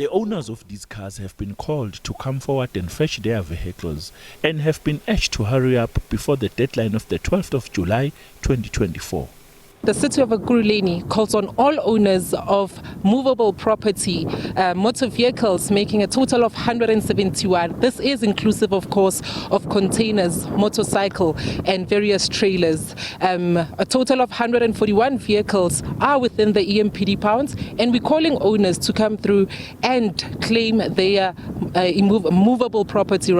The owners of these cars have been called to come forward and fetch their vehicles and have been urged to hurry up before the deadline of the 12th of July 2024. The city of Ekurhuleni calls on all owners of movable property, motor vehicles, making a total of 171. This is inclusive, of course, of containers, motorcycle and various trailers. A total of 141 vehicles are within the EMPD pounds, and we're calling owners to come through and claim their movable property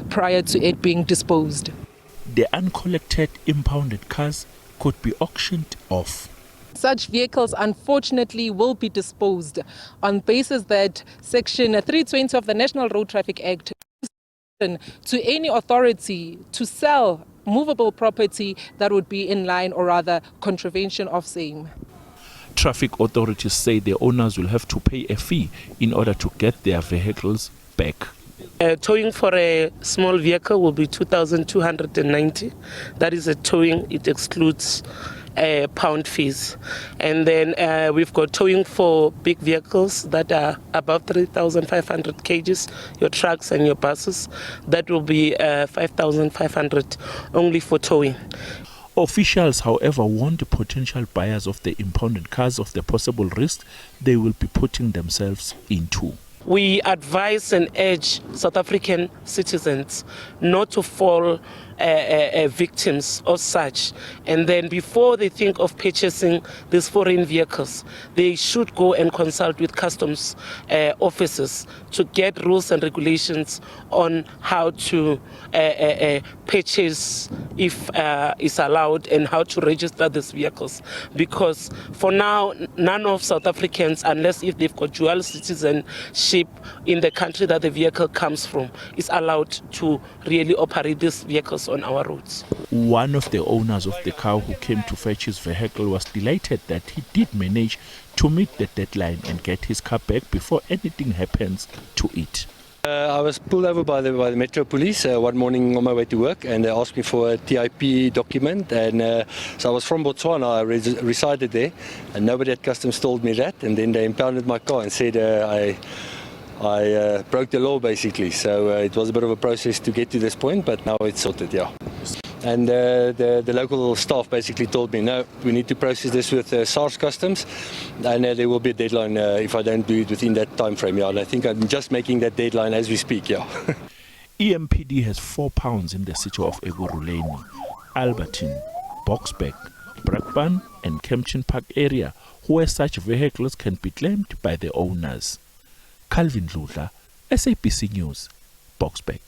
prior to it being disposed. The uncollected impounded cars could be auctioned off. Such vehicles, unfortunately, will be disposed on basis that Section 320 of the National Road Traffic Act to any authority to sell movable property that would be in line or rather contravention of same. Traffic authorities say the owners will have to pay a fee in order to get their vehicles back. Towing for a small vehicle will be 2,290. That is a towing. It excludes pound fees. And then we've got towing for big vehicles that are above 3,500 kgs, your trucks and your buses. That will be 5,500 only for towing. Officials, however, warn the potential buyers of the impounded cars of the possible risk they will be putting themselves into. We advise and urge South African citizens not to fall victims of such, and then before they think of purchasing these foreign vehicles, they should go and consult with customs officers to get rules and regulations on how to purchase if is allowed and how to register these vehicles, because for now none of South Africans, unless if they've got dual citizenship in the country that the vehicle comes from, is allowed to really operate these vehicles on our roads. One of the owners of the car who came to fetch his vehicle was delighted that he did manage to meet the deadline and get his car back before anything happens to it. I was pulled over by the Metro Police one morning on my way to work, and they asked me for a TIP document, and so I was from Botswana. I resided there, and nobody at customs told me that, and then they impounded my car and said I broke the law basically. So it was a bit of a process to get to this point, but now it's sorted, yeah. And the local staff basically told me, no, we need to process this with SARS customs, and there will be a deadline if I don't do it within that time frame. Yeah, and I think I'm just making that deadline as we speak. Yeah. EMPD has 4 pounds in the city of Ekurhuleni, Alberton, Boksburg, Brakpan and Kempton Park area, where such vehicles can be claimed by the owners. Calvin Ludla, SABC News, Boksburg.